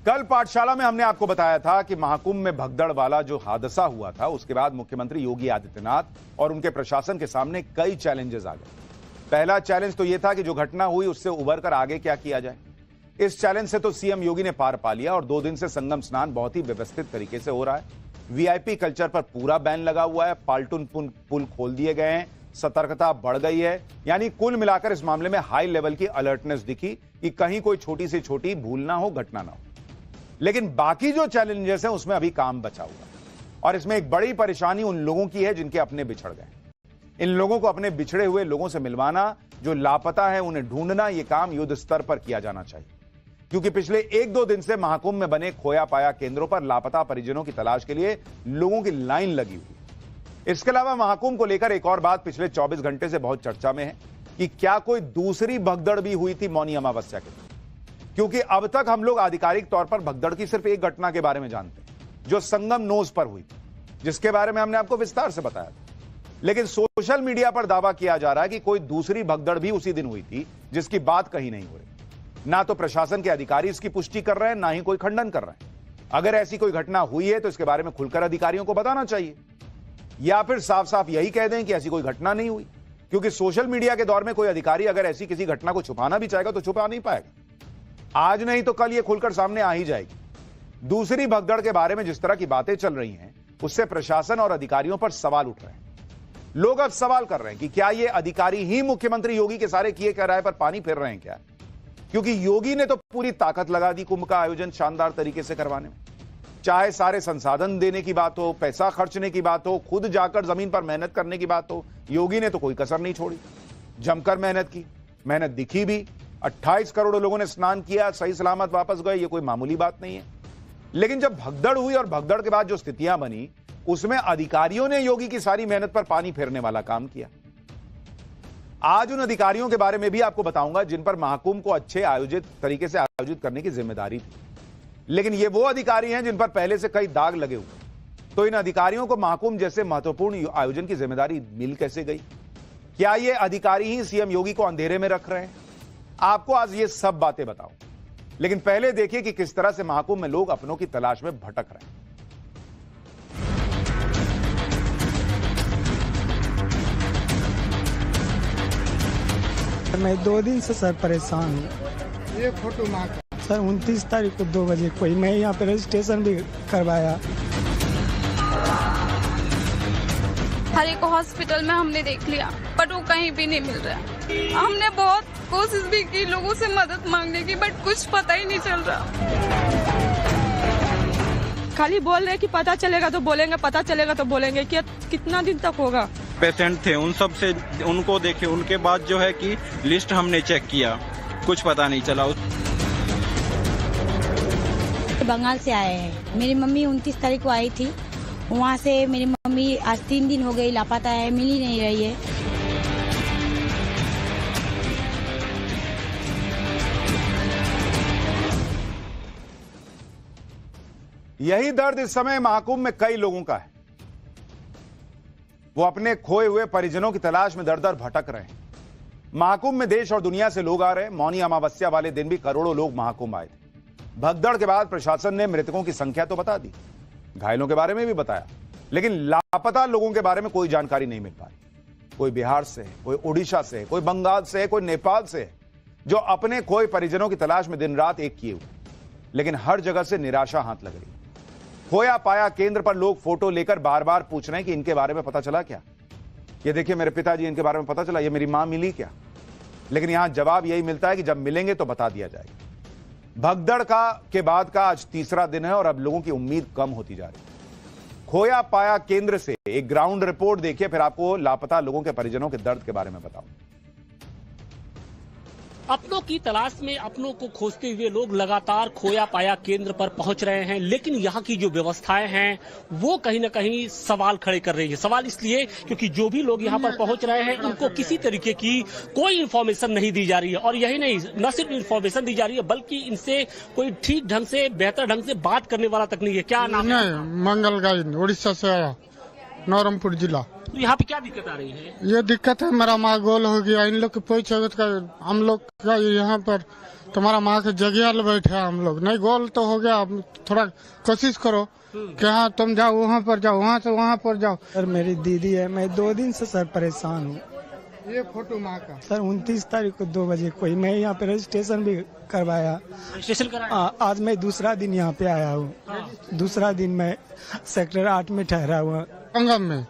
कल पाठशाला में हमने आपको बताया था कि महाकुंभ में भगदड़ वाला जो हादसा हुआ था, उसके बाद मुख्यमंत्री योगी आदित्यनाथ और उनके प्रशासन के सामने कई चैलेंजेस आ गए। पहला चैलेंज तो यह था कि जो घटना हुई उससे उबर कर आगे क्या किया जाए। इस चैलेंज से तो सीएम योगी ने पार पा लिया और 2 दिन से संगम स्नान बहुत ही व्यवस्थित तरीके से हो रहा है। वीआईपी कल्चर पर पूरा बैन लगा हुआ है, पाल्टून पुल खोल दिए गए हैं, सतर्कता बढ़ गई है। यानी कुल मिलाकर इस मामले में हाई लेवल की अलर्टनेस दिखी कि कहीं कोई छोटी से छोटी भूल ना हो, घटना ना हो। लेकिन बाकी जो चैलेंजेस हैं उसमें अभी काम बचा हुआ है और इसमें एक बड़ी परेशानी उन लोगों की है जिनके अपने बिछड़ गए। इन लोगों को अपने बिछड़े हुए लोगों से मिलवाना, जो लापता है उन्हें ढूंढना, यह काम युद्ध स्तर पर किया जाना चाहिए, क्योंकि पिछले 1-2 दिन से महाकुंभ में बने खोया पाया केंद्रों पर लापता परिजनों की तलाश के लिए लोगों की लाइन लगी हुई। इसके अलावा महाकुंभ को लेकर एक और बात पिछले 24 घंटे से बहुत चर्चा में है कि क्या कोई दूसरी भगदड़ भी हुई थी मौनी अमावस्या के दिन, क्योंकि अब तक हम लोग आधिकारिक तौर पर भगदड़ की सिर्फ एक घटना के बारे में जानते हैं, जो संगम नोज पर हुई थी, जिसके बारे में हमने आपको विस्तार से बताया था। लेकिन सोशल मीडिया पर दावा किया जा रहा है कि कोई दूसरी भगदड़ भी उसी दिन हुई थी, जिसकी बात कहीं नहीं हो रही। ना तो प्रशासन के अधिकारी इसकी पुष्टि कर रहे हैं, ना ही कोई खंडन कर रहे हैं। अगर ऐसी कोई घटना हुई है तो इसके बारे में खुलकर अधिकारियों को बताना चाहिए, या फिर साफ साफ यही कह दें कि ऐसी कोई घटना नहीं हुई, क्योंकि सोशल मीडिया के दौर में कोई अधिकारी अगर ऐसी किसी घटना को छुपाना भी चाहेगा तो छुपा नहीं पाएगा। आज नहीं तो कल यह खुलकर सामने आ ही जाएगी। दूसरी भगदड़ के बारे में जिस तरह की बातें चल रही हैं, उससे प्रशासन और अधिकारियों पर सवाल उठ रहे हैं। लोग अब सवाल कर रहे हैं कि क्या ये अधिकारी ही मुख्यमंत्री योगी के सारे किए कराए पर पानी फेर रहे हैं क्या? क्योंकि योगी ने तो पूरी ताकत लगा दी कुंभ का आयोजन शानदार तरीके से करवाने में। चाहे सारे संसाधन देने की बात हो, पैसा खर्चने की बात हो, खुद जाकर जमीन पर मेहनत करने की बात हो, योगी ने तो कोई कसर नहीं छोड़ी। जमकर मेहनत की, मेहनत दिखी भी। 28 करोड़ लोगों ने स्नान किया, सही सलामत वापस गए, ये कोई मामूली बात नहीं है। लेकिन जब भगदड़ हुई और भगदड़ के बाद जो स्थितियां बनी, उसमें अधिकारियों ने योगी की सारी मेहनत पर पानी फेरने वाला काम किया। आज उन अधिकारियों के बारे में भी आपको बताऊंगा जिन पर महाकुंभ को अच्छे तरीके से आयोजित करने की जिम्मेदारी थी। लेकिन ये वो अधिकारी हैं जिन पर पहले से कई दाग लगे हुए। तो इन अधिकारियों को महाकुंभ जैसे महत्वपूर्ण आयोजन की जिम्मेदारी मिल कैसे गई? क्या ये अधिकारी ही सीएम योगी को अंधेरे में रख रहे हैं? आपको आज ये सब बातें बताऊं, लेकिन पहले देखिए कि किस तरह से महाकुंभ में लोग अपनों की तलाश में भटक रहे हैं। मैं 2 दिन से सर परेशान हूँ। ये फोटो मार सर 29 तारीख को 2 बजे कोई, मैं यहाँ पे रजिस्ट्रेशन भी करवाया। हर एक हॉस्पिटल में हमने देख लिया, बट वो कहीं भी नहीं मिल रहा। हमने बहुत कोशिश भी की लोगों से मदद मांगने की, बट कुछ पता ही नहीं चल रहा। खाली बोल रहे कि पता चलेगा तो बोलेंगे, पता चलेगा तो बोलेंगे। क्या कितना दिन तक होगा? पेशेंट थे, उन सब से उनको देखे, उनके बाद जो है कि लिस्ट हमने चेक किया, कुछ पता नहीं चला। बंगाल से आए हैं। मेरी मम्मी 29 तारीख को आई थी, वहाँ से मेरी मम्मी आज 3 दिन हो गई लापता है, मिल ही नहीं रही है। यही दर्द इस समय महाकुंभ में कई लोगों का है। वो अपने खोए हुए परिजनों की तलाश में दर दर भटक रहे हैं। महाकुंभ में देश और दुनिया से लोग आ रहे हैं। मौनी अमावस्या वाले दिन भी करोड़ों लोग महाकुंभ आए थे। भगदड़ के बाद प्रशासन ने मृतकों की संख्या तो बता दी, घायलों के बारे में भी बताया, लेकिन लापता लोगों के बारे में कोई जानकारी नहीं मिल पाई। कोई बिहार से है, कोई उड़ीसा से है, कोई बंगाल से है, कोई नेपाल से है, जो अपने खोए परिजनों की तलाश में दिन रात एक किए हुए। लेकिन हर जगह से निराशा हाथ लग रही। खोया पाया केंद्र पर लोग फोटो लेकर बार बार पूछ रहे हैं कि इनके बारे में पता चला क्या? ये देखिए मेरे पिताजी, इनके बारे में पता चला? ये मेरी मां मिली क्या? लेकिन यहां जवाब यही मिलता है कि जब मिलेंगे तो बता दिया जाएगा। भगदड़ के बाद का आज तीसरा दिन है और अब लोगों की उम्मीद कम होती जा रही है। खोया पाया केंद्र से एक ग्राउंड रिपोर्ट देखिए, फिर आपको लापता लोगों के परिजनों के दर्द के बारे में बताऊं। अपनों की तलाश में अपनों को खोजते हुए लोग लगातार खोया पाया केंद्र पर पहुंच रहे हैं, लेकिन यहाँ की जो व्यवस्थाएं हैं वो कहीं न कहीं सवाल खड़े कर रही है। सवाल इसलिए क्योंकि जो भी लोग यहाँ पर पहुंच रहे हैं उनको किसी तरीके की कोई इन्फॉर्मेशन नहीं दी जा रही है। और यही नहीं, न सिर्फ इन्फॉर्मेशन दी जा रही है बल्कि इनसे कोई ठीक ढंग से, बेहतर ढंग से बात करने वाला तक नहीं है। क्या नाम है? मंगल गाइड, उड़ीसा से आया। नौरमपुर जिला। तो यहाँ पे क्या दिक्कत आ रही है? ये दिक्कत है, मेरा माँ गोल हो गया, इन लोग के पूछे का हम लोग का यहाँ पर तुम्हारा माँ के जगह बैठे हम लोग, नहीं गोल तो हो गया, थोड़ा कोशिश करो कि हाँ तुम जाओ वहाँ पर जाओ, वहाँ से वहाँ पर जाओ। सर मेरी दीदी है, मैं 2 दिन से सर परेशान हूँ। ये फोटो माँ का सर 29 तारीख को 2 बजे कोई, मैं यहाँ पे रजिस्ट्रेशन भी करवाया। रजिस्ट्रेशन कराया? आज मैं दूसरा दिन यहाँ पे आया हूँ। दूसरा दिन मैं सेक्टर 8 में ठहरा हुआ। संगम में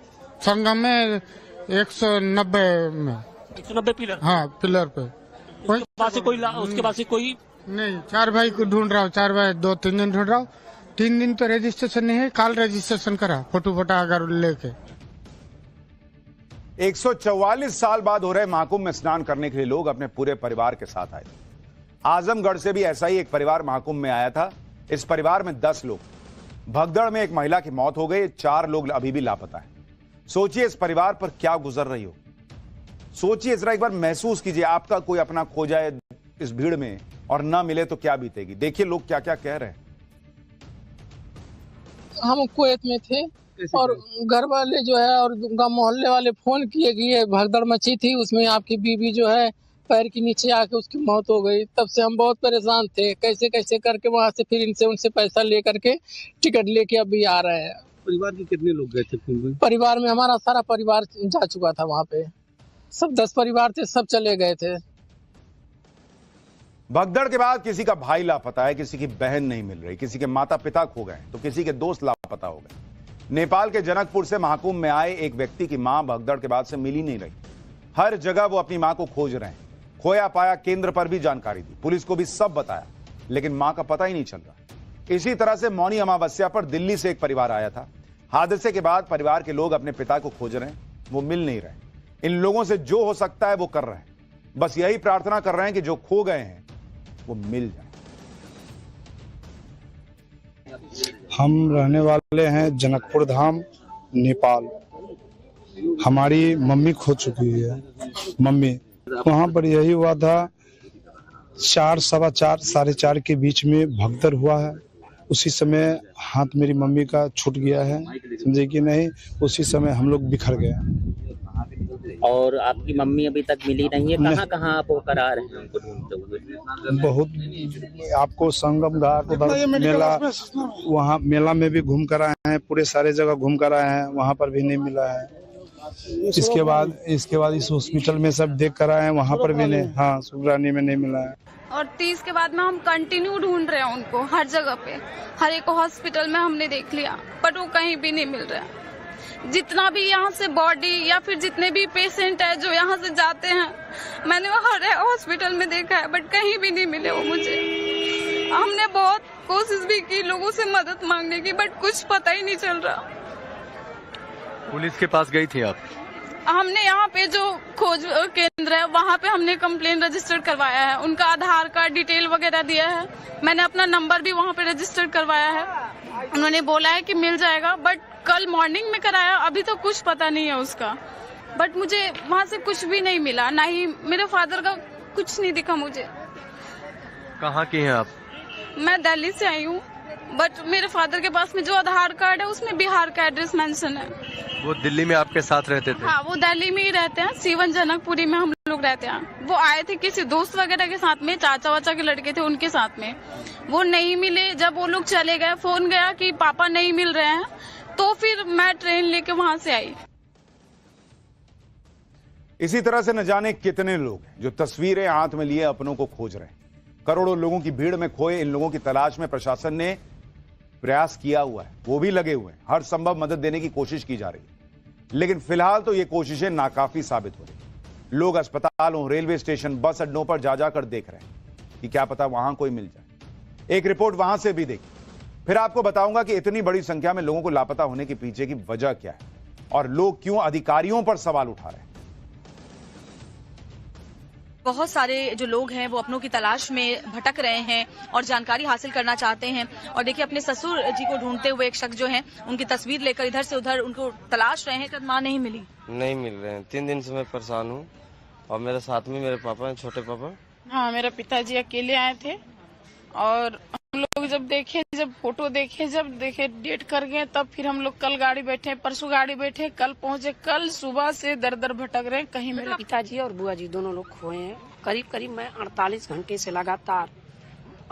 190 में 190 पिलर। हाँ पिलर पे। उसके बाद से कोई नहीं, 4 भाई को ढूंढ रहा हूँ, 4 भाई 2-3 दिन ढूंढ रहा हूँ। 3 दिन तो रजिस्ट्रेशन नहीं है, कल रजिस्ट्रेशन करा फोटो अगर लेके। 144 साल बाद हो रहे महाकुंभ में स्नान करने के लिए लोग अपने पूरे परिवार के साथ आए। आजमगढ़ से भी ऐसा ही एक परिवार महाकुंभ में आया था। इस परिवार में 10 लोग। भगदड़ में एक महिला की मौत हो गई, 4 लोग अभी भी लापता हैं। सोचिए इस परिवार पर क्या गुजर रही हो। सोचिए जरा, एक बार महसूस कीजिए, आपका कोई अपना खो जाए इस भीड़ में और ना मिले तो क्या बीतेगी। देखिए लोग क्या क्या कह रहे हैं। हम कुवैत में थे और घर वाले जो है और गांव मोहल्ले वाले फोन किए कि ये भगदड़ मची थी, उसमें आपकी बीवी जो है पैर के नीचे आके उसकी मौत हो गई। तब से हम बहुत परेशान थे, कैसे कैसे करके वहां से फिर इनसे उनसे पैसा ले करके टिकट लेके अभी आ रहे हैं। परिवार के कितने लोग गए थे? परिवार में हमारा सारा परिवार जा चुका था वहाँ पे, सब 10 परिवार थे, सब चले गए थे। भगदड़ के बाद किसी का भाई लापता है, किसी की बहन नहीं मिल रही, किसी के माता पिता खो गए तो किसी के दोस्त लापता हो गए। नेपाल के जनकपुर से महाकुंभ में आए एक व्यक्ति की मां भगदड़ के बाद से मिल ही नहीं रही। हर जगह वो अपनी मां को खोज रहे हैं। खोया पाया केंद्र पर भी जानकारी दी, पुलिस को भी सब बताया, लेकिन मां का पता ही नहीं चल रहा। इसी तरह से मौनी अमावस्या पर दिल्ली से एक परिवार आया था। हादसे के बाद परिवार के लोग अपने पिता को खोज रहे हैं, वो मिल नहीं रहे। इन लोगों से जो हो सकता है वो कर रहे हैं, बस यही प्रार्थना कर रहे हैं कि जो खो गए हैं वो मिल जाए। हम रहने वाले हैं जनकपुर धाम, नेपाल। हमारी मम्मी खो चुकी है। मम्मी वहां पर यही हुआ था, 4, 4:15, 4:30 के बीच में भगदड़ हुआ है। उसी समय हाथ मेरी मम्मी का छूट गया है, समझे कि नहीं। उसी समय हम लोग बिखर गए। और आपकी मम्मी अभी तक मिली नहीं है? कहाँ कहाँ आप होकर आ रहे हैं उनको ढूंढते हुए? बहुत, आपको संगम घाट, उधर मेला, वहाँ मेला में भी घूम कर आए हैं, पूरे सारे जगह घूम कर आए हैं, वहाँ पर भी नहीं मिला है। इसके बाद इस हॉस्पिटल में सब देख कर आए हैं, वहाँ पर भी नहीं। हाँ, सुब्रानी में नहीं मिला है। और 30 के बाद में हम कंटिन्यू ढूंढ रहे हैं उनको, हर जगह पे, हर एक हॉस्पिटल में हमने देख लिया, बट वो कहीं भी नहीं मिल रहा है। जितना भी यहाँ से बॉडी या फिर जितने भी पेशेंट है जो यहाँ से जाते हैं, मैंने वो हर हॉस्पिटल में देखा है, बट कहीं भी नहीं मिले वो मुझे। हमने बहुत कोशिश भी की लोगों से मदद मांगने की, बट कुछ पता ही नहीं चल रहा। पुलिस के पास गई थी आप? हमने यहाँ पे जो खोज केंद्र है वहाँ पे हमने कंप्लेन रजिस्टर करवाया है, उनका आधार कार्ड डिटेल वगैरह दिया है, मैंने अपना नंबर भी वहाँ पे रजिस्टर करवाया है। उन्होंने बोला है कि मिल जाएगा, बट कल मॉर्निंग में कराया, अभी तो कुछ पता नहीं है उसका। बट मुझे वहाँ से कुछ भी नहीं मिला, ना ही मेरे फादर का कुछ नहीं दिखा मुझे। कहाँ की हैं आप? मैं दिल्ली से आई हूँ, बट मेरे फादर के पास में जो आधार कार्ड है उसमें बिहार का एड्रेस मेंशन है। वो दिल्ली में आपके साथ रहते थे? हाँ, वो दिल्ली में ही रहते हैं, सीवन जनकपुरी में हम लोग रहते हैं। वो आए थे किसी दोस्त वगैरह के साथ में, चाचा वाचा के लड़के थे उनके साथ में, वो नहीं मिले। जब वो लोग चले गए, फोन गया कि पापा नहीं मिल रहे हैं, तो फिर मैं ट्रेन लेके वहां से आई। इसी तरह से न जाने कितने लोग हैं जो तस्वीरें हाथ में लिए अपनों को खोज रहे हैं। करोड़ों लोगों की भीड़ में खोए इन लोगों की तलाश में प्रशासन ने प्रयास किया हुआ है, वो भी लगे हुए हैं, हर संभव मदद देने की कोशिश की जा रही है। लेकिन फिलहाल तो ये कोशिशें नाकाफी साबित हो रही। लोग अस्पतालों, रेलवे स्टेशन, बस अड्डों पर जा जाकर देख रहे हैं कि क्या पता वहां कोई मिल जाए। एक रिपोर्ट वहां से भी देखी, फिर आपको बताऊंगा कि इतनी बड़ी संख्या में लोगों को लापता होने के पीछे की वजह क्या है और लोग क्यों अधिकारियों पर सवाल उठा रहे हैं। बहुत सारे जो लोग हैं वो अपनों की तलाश में भटक रहे हैं और जानकारी हासिल करना चाहते हैं। और देखिए, अपने ससुर जी को ढूंढते हुए एक शख्स जो है उनकी तस्वीर लेकर इधर से उधर उनको तलाश रहे हैं, कि मां नहीं मिली। नहीं मिल रहे हैं, 3 दिन से मैं परेशान हूँ। और मेरे साथ में मेरे पापा हैं, छोटे पापा। हाँ, मेरे पिताजी अकेले आए थे और हम लोग लोग जब फोटो देखे, जब देखे डेट कर गए, तब फिर हम लोग कल गाड़ी बैठे, परसों गाड़ी बैठे, कल पहुंचे। कल सुबह से दर दर भटक रहे हैं। कहीं मेरे पिताजी और बुआ जी दोनों लोग खोए हैं। करीब मैं 48 घंटे से लगातार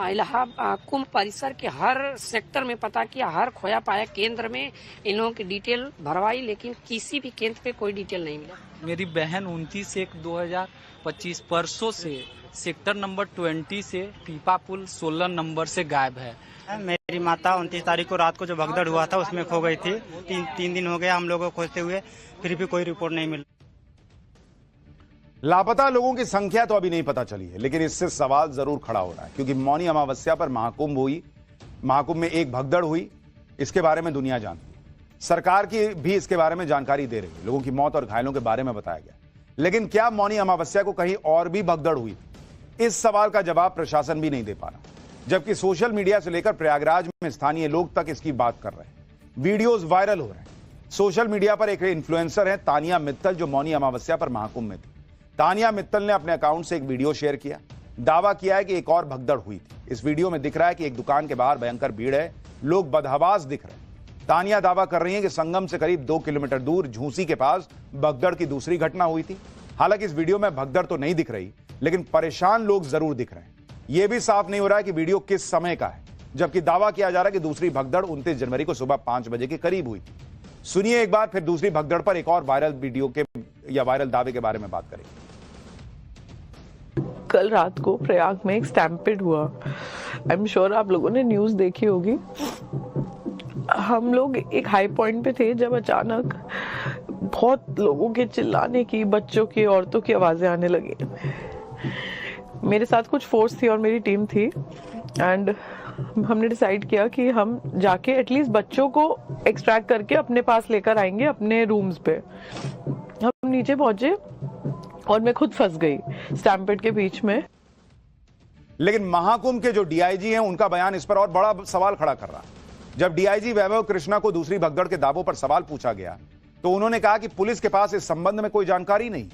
इलाहाबाद कुंभ परिसर के हर सेक्टर में पता किया, हर खोया पाया केंद्र में इन लोगों की डिटेल भरवाई, लेकिन किसी भी केंद्र पे कोई डिटेल नहीं मिला। मेरी बहन 29/1/2025 परसों से सेक्टर नंबर 20 से पीपा पुल 16 नंबर से गायब है। मेरी माता 29 तारीख को रात को जो भगदड़ हुआ था उसमें खो गई थी। तीन दिन हो गए हम लोगों को खोजते हुए, फिर भी कोई रिपोर्ट नहीं मिली। लापता लोगों की संख्या तो अभी नहीं पता चली है, लेकिन इससे सवाल जरूर खड़ा हो रहा है, क्योंकि मौनी अमावस्या पर महाकुंभ हुई, महाकुंभ में एक भगदड़ हुई, इसके बारे में दुनिया जानती है। सरकार की भी इसके बारे में जानकारी दे रही है, लोगों की मौत और घायलों के बारे में बताया गया। लेकिन क्या मौनी अमावस्या को कहीं और भी भगदड़ हुई? इस सवाल का जवाब प्रशासन भी नहीं दे पा रहा, जबकि सोशल मीडिया से लेकर प्रयागराज में स्थानीय लोग तक इसकी बात कर रहे हैं। वीडियोज वायरल हो रहे हैं। सोशल मीडिया पर एक इन्फ्लुएंसर है तानिया मित्तल, जो मौनी अमावस्या पर महाकुंभ में थी। तानिया मित्तल ने अपने अकाउंट से एक वीडियो शेयर किया, दावा किया है कि एक और भगदड़ हुई थी। इस वीडियो में दिख रहा है कि एक दुकान के बाहर भयंकर भीड़ है, लोग बदहवास दिख रहे हैं। तानिया दावा कर रही है कि संगम से करीब 2 किलोमीटर दूर झूसी के पास भगदड़ की दूसरी घटना हुई थी। हालांकि इस वीडियो में भगदड़ तो नहीं दिख रही, लेकिन परेशान लोग जरूर दिख रहे हैं। यह भी साफ नहीं हो रहा है कि वीडियो किस समय का है, जबकि दावा किया जा रहा है कि दूसरी भगदड़ 29 जनवरी को सुबह 5 बजे के करीब हुई थी। सुनिए एक बार फिर दूसरी भगदड़ पर एक और वायरल वीडियो के या वायरल दावे के बारे में बात करेंगे। कल रात को प्रयाग में एक स्टैम्पेड हुआ। आई एम श्योर आप लोगों ने न्यूज देखी होगी। हम लोग एक हाई पॉइंट पे थे जब अचानक बहुत लोगों के चिल्लाने की, बच्चों की, औरतों की आवाजें आने लगी। मेरे साथ कुछ फोर्स थी और मेरी टीम थी, एंड हमने डिसाइड किया कि हम जाके एटलीस्ट बच्चों को एक्सट्रैक्ट करके अपने पास लेकर आएंगे अपने रूम्स पे। हम नीचे पहुंचे और मैं खुद फंस गई स्टैम्पेड के बीच में। लेकिन महाकुंभ के जो डीआईजी हैं, उनका बयान इस पर और बड़ा सवाल खड़ा कर रहा है। जब डीआईजी वैभव कृष्णा को दूसरी भगदड़ के दावों पर सवाल पूछा गया, तो उन्होंने कहा कि पुलिस के पास इस संबंध में कोई जानकारी नहीं,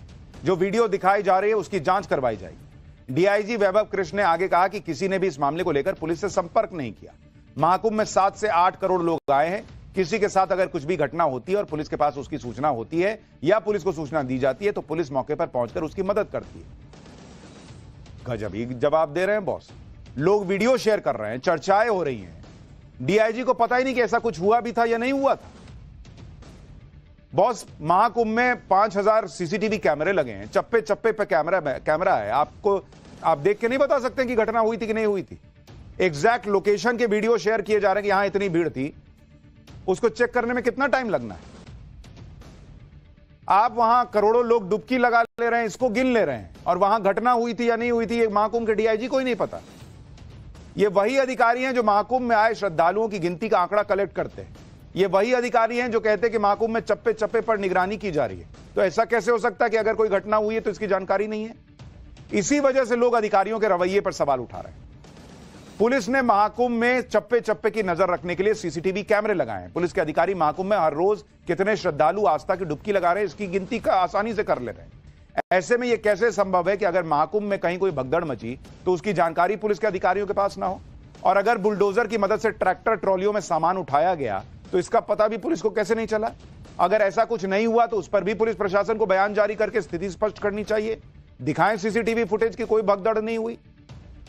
जो वीडियो दिखाई जा रही है उसकी जांच करवाई जाएगी। डीआईजी वैभव कृष्ण ने आगे कहा कि किसी ने भी इस मामले को लेकर पुलिस से संपर्क नहीं किया। महाकुंभ में 7 से 8 करोड़ लोग आए हैं। किसी के साथ अगर कुछ भी घटना होती है और पुलिस के पास उसकी सूचना होती है या पुलिस को सूचना दी जाती है, तो पुलिस मौके पर पहुंचकर उसकी मदद करती है। गजब ही जवाब दे रहे हैं बॉस। लोग वीडियो शेयर कर रहे हैं, चर्चाएं हो रही हैं। डीआईजी को पता ही नहीं कि ऐसा कुछ हुआ भी था या नहीं हुआ था। बॉस, महाकुंभ में 5000 सीसीटीवी कैमरे लगे हैं, चप्पे चप्पे पे कैमरा है। आप देख के नहीं बता सकते कि घटना हुई थी कि नहीं हुई थी। एग्जैक्ट लोकेशन के वीडियो शेयर किए जा रहे हैं कि यहां इतनी भीड़ थी, उसको चेक करने में कितना टाइम लगना है। आप वहां करोड़ों लोग डुबकी लगा ले रहे हैं, इसको गिन ले रहे हैं, और वहां घटना हुई थी या नहीं हुई थी, महाकुंभ के डीआईजी को ही नहीं पता। ये वही अधिकारी हैं जो महाकुंभ में आए श्रद्धालुओं की गिनती का आंकड़ा कलेक्ट करते हैं। ये वही अधिकारी हैं जो कहते हैं कि महाकुंभ में चप्पे चप्पे पर निगरानी की जा रही है। तो ऐसा कैसे हो सकता है कि अगर कोई घटना हुई है तो इसकी जानकारी नहीं है? इसी वजह से लोग अधिकारियों के रवैये पर सवाल उठा रहे हैं। पुलिस ने महाकुंभ में चप्पे चप्पे की नजर रखने के लिए सीसीटीवी कैमरे लगाए हैं। पुलिस के अधिकारी महाकुंभ में हर रोज कितने श्रद्धालु आस्था की डुबकी लगा रहे हैं, इसकी गिनती का आसानी से कर ले रहे हैं। ऐसे में यह कैसे संभव है कि अगर महाकुंभ में कहीं कोई भगदड़ मची तो उसकी जानकारी पुलिस के अधिकारियों के पास ना हो? और अगर बुलडोजर की मदद से ट्रैक्टर ट्रॉलियों में सामान उठाया गया तो इसका पता भी पुलिस को कैसे नहीं चला? अगर ऐसा कुछ नहीं हुआ तो उस पर भी पुलिस प्रशासन को बयान जारी करके स्थिति स्पष्ट करनी चाहिए। दिखाएं सीसीटीवी फुटेज की कोई भगदड़ नहीं हुई,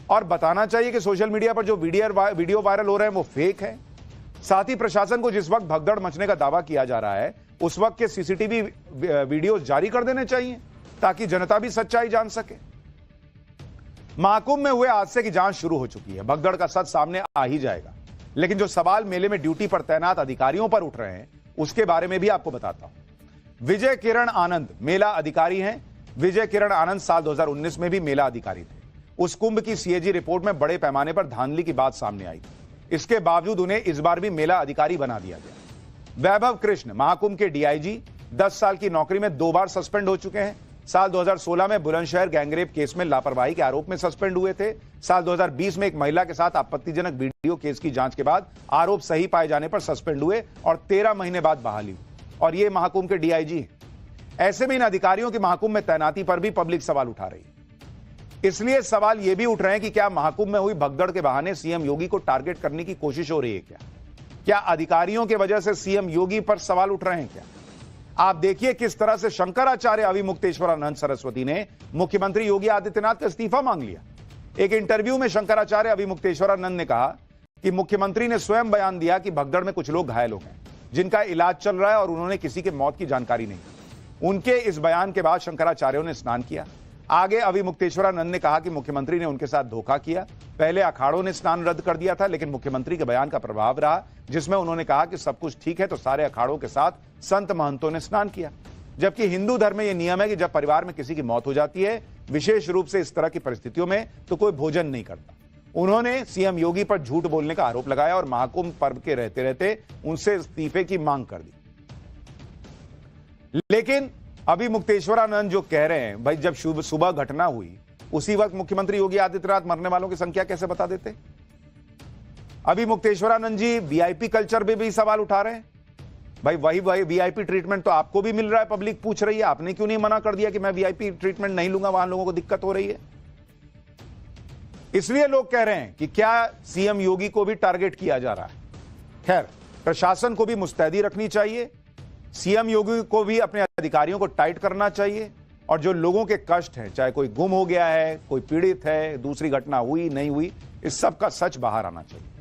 और बताना चाहिए कि सोशल मीडिया पर जो वीडियो वायरल हो रहे हैं वो फेक है। साथ ही प्रशासन को जिस वक्त भगदड़ मचने का दावा किया जा रहा है उस वक्त के सीसीटीवी वीडियो जारी कर देने चाहिए ताकि जनता भी सच्चाई जान सके। महाकुंभ में हुए हादसे की जांच शुरू हो चुकी है। भगदड़ का सच सामने आ ही जाएगा, लेकिन जो सवाल मेले में ड्यूटी पर तैनात अधिकारियों पर उठ रहे हैं उसके बारे में भी आपको बताता हूं। विजय किरण आनंद मेला अधिकारी हैं। विजय किरण आनंद साल 2019 में भी मेला अधिकारी थे। उस कुंभ की सीएजी रिपोर्ट में बड़े पैमाने पर धांधली की बात सामने आई। इसके बावजूद उन्हें इस बार भी मेला अधिकारी बना दिया गया। वैभव कृष्ण महाकुंभ के डीआईजी 10 साल की नौकरी में 2 बार सस्पेंड हो चुके हैं। साल 2016 में बुलंदशहर गैंगरेप केस में लापरवाही के आरोप में सस्पेंड हुए थे। साल 2020 में एक महिला के साथ आपत्तिजनक वीडियो केस की जांच के बाद आरोप सही पाए जाने पर सस्पेंड हुए और 13 महीने बाद बहाली हुई। और ये महाकुंभ के डीआईजी हैं। ऐसे में इन अधिकारियों की महाकुंभ में तैनाती पर भी पब्लिक सवाल उठा रही है। इसलिए सवाल यह भी उठ रहे हैं कि क्या महाकुंभ में हुई भगदड़ के बहाने सीएम योगी को टारगेट करने की कोशिश हो रही है क्या अधिकारियों की वजह से सीएम योगी पर सवाल उठ रहे हैं क्या? आप देखिए किस तरह से शंकराचार्य अविमुक्तेश्वरानंद सरस्वती ने मुख्यमंत्री योगी आदित्यनाथ का इस्तीफा मांग लिया। एक इंटरव्यू में शंकराचार्य अविमुक्तेश्वरानंद ने कहा कि मुख्यमंत्री ने स्वयं बयान दिया कि भगदड़ में कुछ लोग घायल हो गए जिनका इलाज चल रहा है और उन्होंने किसी के मौत की जानकारी नहीं दी। उनके इस बयान के बाद शंकराचार्यों ने स्नान किया। आगे अविमुक्तेश्वरानंद ने कहा कि मुख्यमंत्री ने उनके साथ धोखा किया। पहले अखाड़ों ने स्नान रद्द कर दिया था, लेकिन मुख्यमंत्री के बयान का प्रभाव रहा जिसमें उन्होंने कहा कि सब कुछ ठीक है, तो सारे अखाड़ों के साथ संत महंतों ने स्नान किया। जबकि हिंदू धर्म में यह नियम है कि जब परिवार में किसी की मौत हो जाती है, विशेष रूप से इस तरह की परिस्थितियों में, तो कोई भोजन नहीं करता। उन्होंने सीएम योगी पर झूठ बोलने का आरोप लगाया और महाकुंभ पर्व के रहते रहते उनसे इस्तीफे की मांग कर दी। लेकिन अविमुक्तेश्वरानंद जो कह रहे हैं, भाई जब सुबह घटना हुई उसी वक्त मुख्यमंत्री योगी आदित्यनाथ मरने वालों की संख्या कैसे बता देते? अविमुक्तेश्वरानंद जी वीआईपी कल्चर पे भी सवाल उठा रहे हैं। भाई वही वीआईपी ट्रीटमेंट तो आपको भी मिल रहा है, पब्लिक पूछ रही है, आपने क्यों नहीं मना कर दिया कि मैं वीआईपी ट्रीटमेंट नहीं लूंगा, वहां लोगों को दिक्कत हो रही है। इसलिए लोग कह रहे हैं कि क्या सीएम योगी को भी टारगेट किया जा रहा है। खैर, प्रशासन को भी मुस्तैदी रखनी चाहिए, सीएम योगी को भी अपने अधिकारियों को टाइट करना चाहिए और जो लोगों के कष्ट हैं, चाहे कोई गुम हो गया है, कोई पीड़ित है, दूसरी घटना हुई नहीं हुई, इस सब का सच बाहर आना चाहिए।